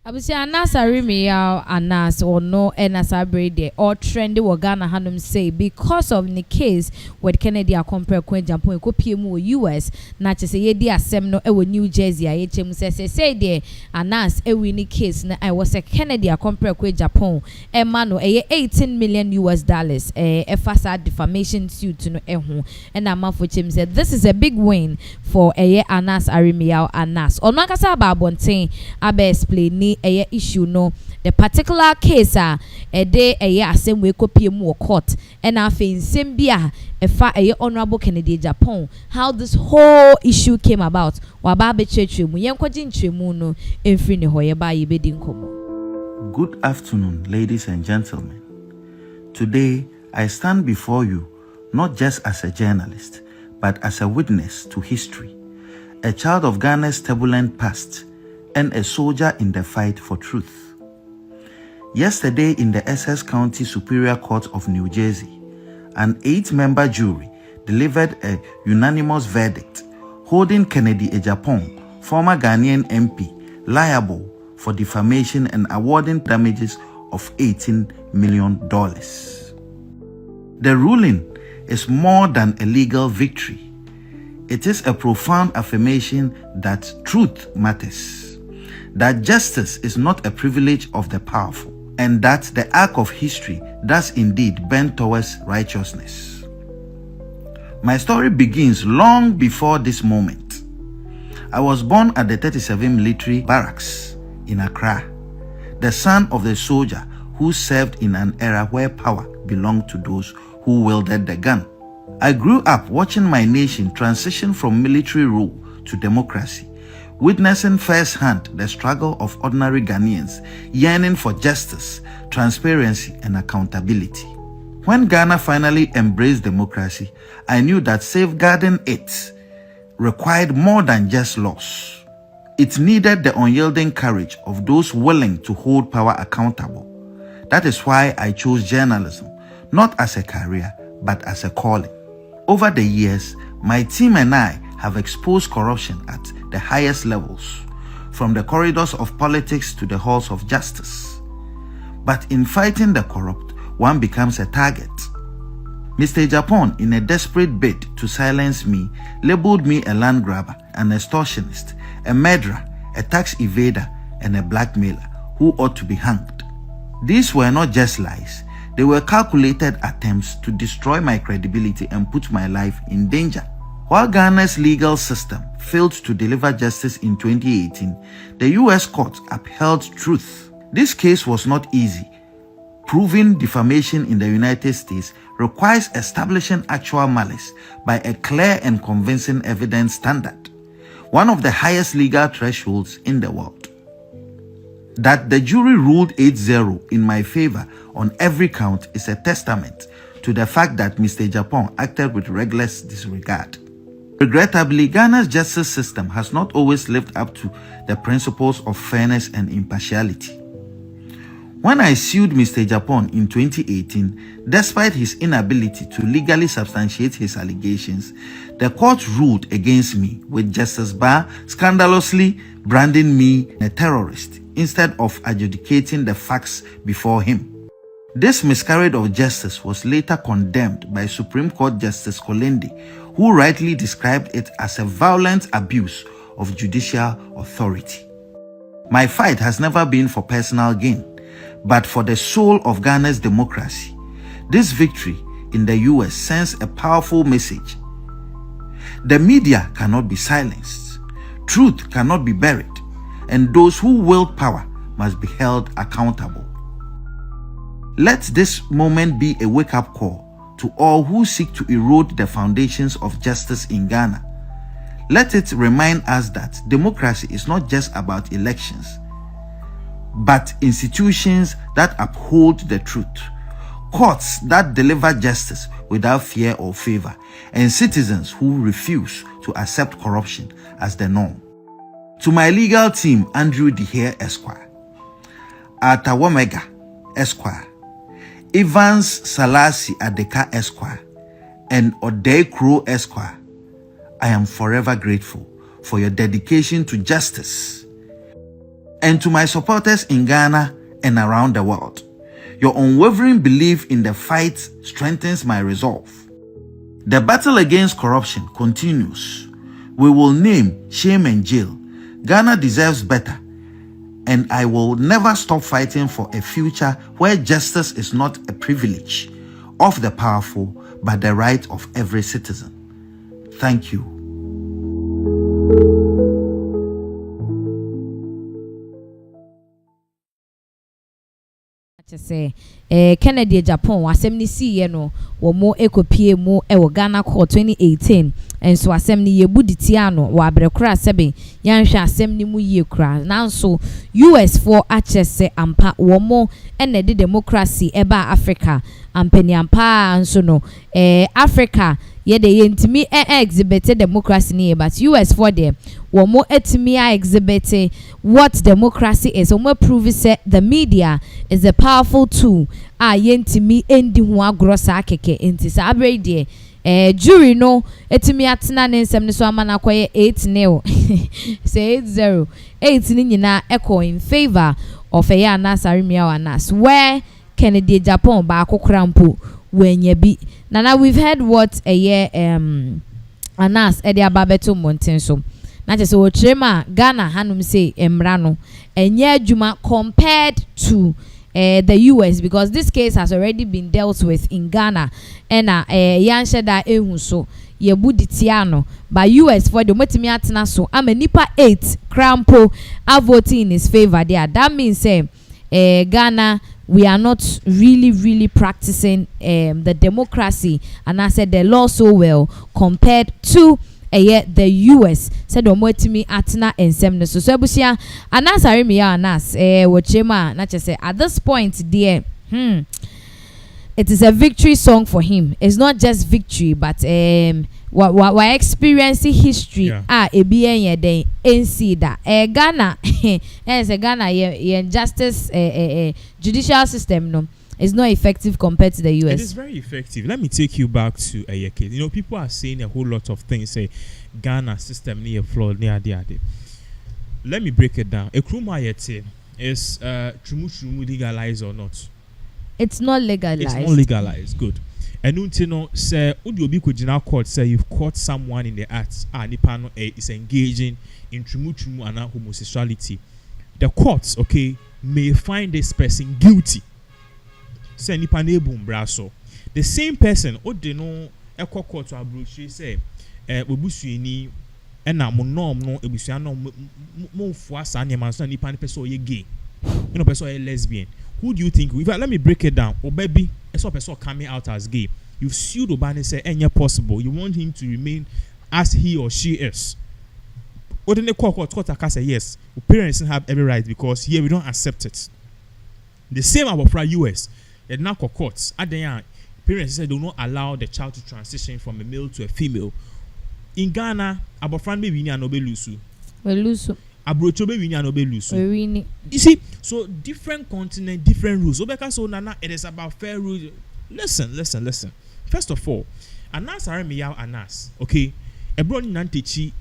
Abusi Anas Aremeyaw Anas or no Enasabre de or trendy Wagana Hanum say because of the case with Kennedy a compare Agyapong Kopiemu US na che say yedi asem no ewo New Jersey a yechem say de Anas ewi ni case na I was a Kennedy a compare Agyapong ema no 18 million US dollars efasa defamation suit no eho and amafo chem said this is a big win for Anas Aremeyaw Anas ono akasa ba bonten aba explain issue no the particular case de asem we kopiemu court and afi nsem bia efa honorable Kennedy Agyapong how this whole issue came about waba be churchmu yenkoji ntremu no emfiri ne hoye ba yebedi nkomo. Good afternoon, ladies and gentlemen. Today I stand before you not just as a journalist but as a witness to history, a child of Ghana's turbulent past and a soldier in the fight for truth. Yesterday in the Essex County Superior Court of New Jersey, an 8-member jury delivered a unanimous verdict holding Kennedy Agyapong, former Ghanaian MP, liable for defamation and awarding damages of $18 million. The ruling is more than a legal victory. It is a profound affirmation that truth matters, that justice is not a privilege of the powerful, and that the arc of history does indeed bend towards righteousness. My story begins long before this moment. I was born at the 37 Military Barracks in Accra, the son of the soldier who served in an era where power belonged to those who wielded the gun. I grew up watching my nation transition from military rule to democracy, witnessing firsthand the struggle of ordinary Ghanaians yearning for justice, transparency, and accountability. When Ghana finally embraced democracy, I knew that safeguarding it required more than just laws. It needed the unyielding courage of those willing to hold power accountable. That is why I chose journalism, not as a career, but as a calling. Over the years, my team and I have exposed corruption at the highest levels, from the corridors of politics to the halls of justice. But in fighting the corrupt, one becomes a target. Mr. Agyapong, in a desperate bid to silence me, labeled me a land grabber, an extortionist, a murderer, a tax evader, and a blackmailer who ought to be hanged. These were not just lies. They were calculated attempts to destroy my credibility and put my life in danger. While Ghana's legal system failed to deliver justice in 2018, the US court upheld truth. This case was not easy. Proving defamation in the United States requires establishing actual malice by a clear and convincing evidence standard, one of the highest legal thresholds in the world. That the jury ruled 8-0 in my favor on every count is a testament to the fact that Mr. Agyapong acted with reckless disregard. Regrettably, Ghana's justice system has not always lived up to the principles of fairness and impartiality. When I sued Mr. Agyapong in 2018, despite his inability to legally substantiate his allegations, the court ruled against me, with Justice Barr scandalously branding me a terrorist instead of adjudicating the facts before him. This miscarriage of justice was later condemned by Supreme Court Justice Kolende, who rightly described it as a violent abuse of judicial authority. My fight has never been for personal gain, but for the soul of Ghana's democracy. This victory in the US sends a powerful message. The media cannot be silenced, truth cannot be buried, and those who wield power must be held accountable. Let this moment be a wake-up call to all who seek to erode the foundations of justice in Ghana. Let it remind us that democracy is not just about elections, but institutions that uphold the truth, courts that deliver justice without fear or favor, and citizens who refuse to accept corruption as the norm. To my legal team, Andrew Dehere Esquire, Arthur Womega Esquire, Evans Salasi Adeka Esquire, and Odei Crow Esquire, I am forever grateful for your dedication to justice. And to my supporters in Ghana and around the world, your unwavering belief in the fight strengthens my resolve. The battle against corruption continues. We will name, shame, and jail. Ghana deserves better, and I will never stop fighting for a future where justice is not a privilege of the powerful, but the right of every citizen. Thank you. Say Kennedy Agyapong asem ni siye no wo mo ekopie mu e wo Ghana Court 2018 enso asem ni yebuditia no wa abrekura sebe yanhwe asem ni mu ye kura nanso US for achese ampa wo mo ene de democracy eba Africa ampani ampa anso no Africa ye de yentimi exhibit democracy ni but US for there wo mo etimi exhibit what democracy is. Wo prove say the media is a powerful tool yentimi endi ho agrosa akeke enti sa abre de jury no etimi atena ne nsem ne so amana koye 8-0 say 8-0 8 ni nyina echo in favor of Anas Aremeyaw Anas where Kennedy Agyapong ba akokrampo wenya bi nana we've heard what a year Anas edi ababeto monten so na je se wo trema Ghana hanum say emra no enye adwuma compared to the US because this case has already been dealt with in Ghana and yanshe da ehu so yebuditiano by US for the motimi atena so amanipa 8 crampo are voting in his favor there. That means say Ghana we are not really practicing the democracy and I said the law so well compared to the US said omotimi atena ensem ne so abusia Anas Aremeyaw Anas wochema na say at this point dear it is a victory song for him. It's not just victory but what experiencing history ebi enye den NC da Ghana as a Ghana ye justice judicial system no is not effective compared to the US. It is very effective. Let me take you back to a year case. You know, people are saying a whole lot of things. Say Ghana system near flawed near the. Let me break it down. A kruma yete is trumu legalized or not? It's not legalized. It's not legalized. Good. And you know, say Udiobi Kujina court say you've caught someone in the act. Nipano is engaging in trumu and homosexuality. The courts, okay, may find this person guilty. Say nipa na ebu mbraso the same person o de no ekọ court abrochi say obusuani na mo norm no ebusuan no mo fu asa ne man so nipa ne person ye gay you know person ye lesbian. Who do you think if let me break it down obabi eso person coming out as gay you've sued obani say enye possible you want him to remain as he or she is o de ne court aka say yes parents have every right because here we don't accept it. The same about for US the narco courts at the parents said do not allow the child to transition from a male to a female. In Ghana, abofran be wini anobe lusu. We lusu. Abrocho be wini anobe lusu. We wini. You see, so different continent, different rules. Obeka so nana, it is about fair rules. Listen. First of all, Anas Aremeyaw Anas, okay, ebro ni nantechi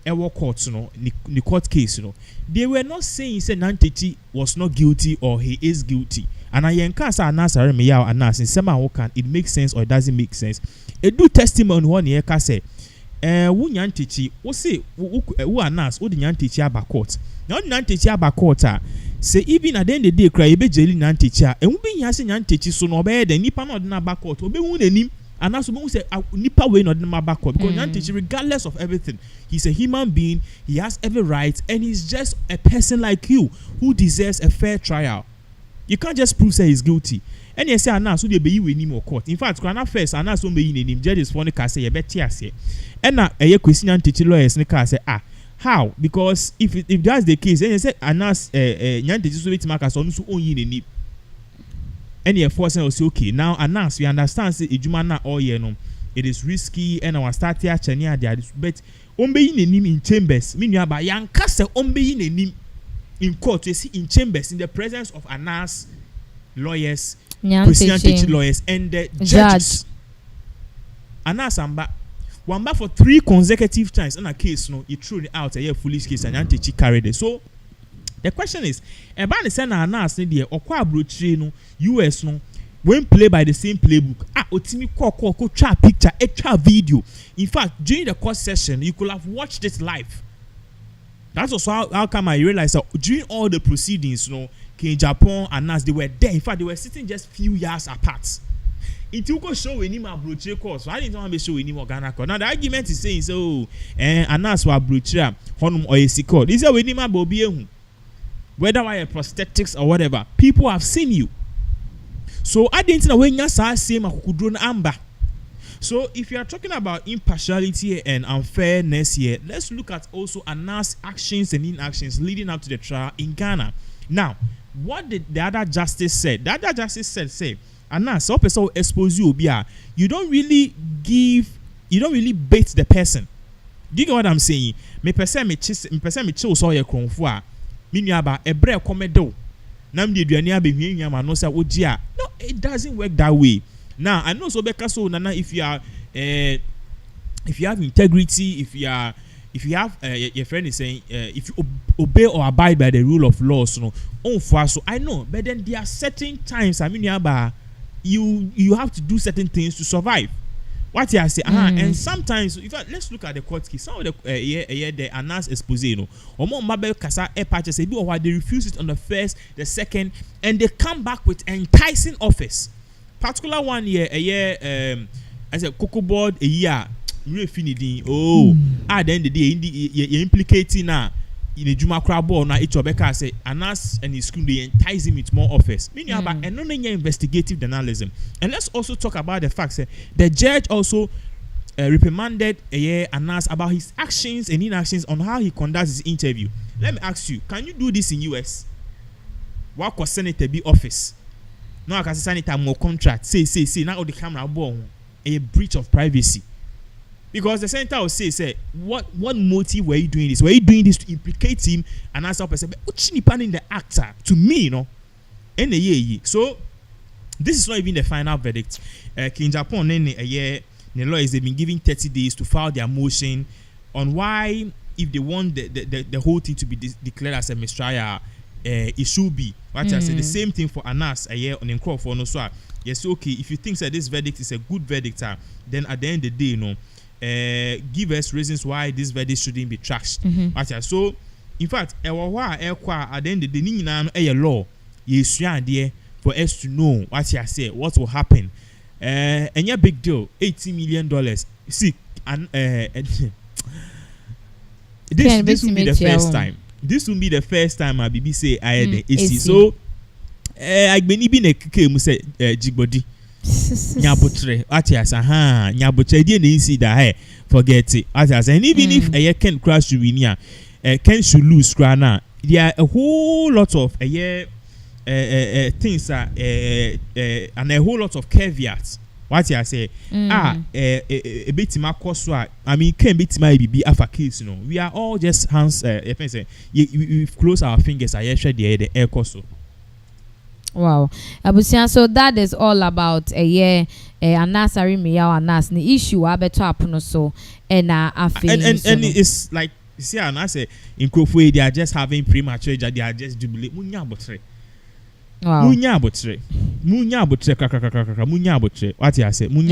ewo court no, ni court case no. They were not saying say nantechi was not guilty or he is guilty. And I encounter Anas Aremeyaw Anas in some can it makes sense or it doesn't make sense. A do testimony one year can say, who nyantichi, wo say who Anas, who the nyantichi aba court. Now nyantichi aba court say even at the end of the day cry be jeli nyantichi and we be yasi nyantichi so no be the nipa no na aba court obe hu nanim Anas we say nipa we no na aba court because nyantichi regardless of everything he's a human being, he has every right and he's just a person like you who deserves a fair trial. You can't just prove say he's guilty. And you say Anas, so they be you in him or court. In fact, first Anas won't be in him. Judges for the say you bet yes. And now a question and teacher lawyers in the say how? Because if that's the case, then you say Anas nyan teacher so make us on so own in him. And you force will say okay. Now Anas, we understand say ejuma na all year no. It is risky and our start here chania there. But ombe in him in chambers. Mean you about young cast ombe in him. In court, you see in chambers in the presence of Anas lawyers, Christian lawyers, and the judges. Anas Amba, Wamba for 3 consecutive times in a case, no, he threw it out a foolish case and Antichi carried it. So The question is, about the send Anas ni there or kwa brochire no US no when play by the same playbook. Otimi ko try picture, try video. In fact, during the court session, you could have watched it live. That's also how come I realized that during all the proceedings, you know, Agyapong and Nas, they were there. In fact, they were sitting just few years apart. It took a show in him a brochure course. So I didn't want to show in him Ghana court. Now the argument is saying so, Anas was brochure honum or a secret. This is when him a bobi whether why a prosthetics or whatever, people have seen you. So I didn't know when you say same akudron amba. So if you are talking about impartiality and unfairness here, let's look at also Anas' actions and inactions leading up to the trial in Ghana. Now, what did the other justice said? The other justice said, Anas, so person expose you, you don't really bait the person. Do you get what I'm saying? Me person me chill so ye kronfo me nuaba ebre komedo. Nam de duane abehwie nyama no say ogia. No, it doesn't work that way. Now, I know so because so Nana, if you have integrity, if you have your friend is saying if you obey or abide by the rule of law, so so I know, but then there are certain times I mean you have to do certain things to survive. What you say, and sometimes in fact, let's look at the court case. Some of the Anas expose, you know, or more mabel kasa air patches say why they refuse it on the first, the second, and they come back with enticing offers. Particular one year as a cocoa board a year refinity at the end of the day you're implicating now in a Juma crab ball now it's Obeka say Anas and his school they entice him with more offers meaning about and non investigative journalism. And let's also talk about the fact that the judge also reprimanded Anas about his actions and inactions on how he conducts his interview. Let me ask you, can you do this in US? What was Senator B office? No, I can say more contract. Say. Now the camera born a breach of privacy, because the senator will say, what motive were you doing this? Were you doing this to implicate him and answer person? But what's in the actor to me, you know? So this is not even the final verdict. Agyapong the lawyers they've been given 30 days to file their motion on why, if they want the whole thing to be declared as a mistrial. It should be what I say the same thing for Anas a year on in for no so yes okay if you think that this verdict is a good verdict then at the end of the day you know give us reasons why this verdict shouldn't be trashed. So in fact at the end of the day a law yes there for us to know what I say what will happen and yeah big deal $80 million see and this will be the first time. This will be the first time I BB say I had the AC. So I been even a came say jigbody nyabutre atias nyabutre dey see that forget it atias and even if a can crash you win can should lose now there are a whole lot of things and a whole lot of caveats. What you say? A bit my cost. I mean, can be my BB alpha case. You know, we are all just hands. We've closed our fingers. I share the air cost. Wow, Abusian. So that is all about Anas Aremeyaw Anas. The issue better happen so and it's like see Anas in Kofu they are just having premature. They are just jubilee. Wow. Munya botre. Munya botre. What you say?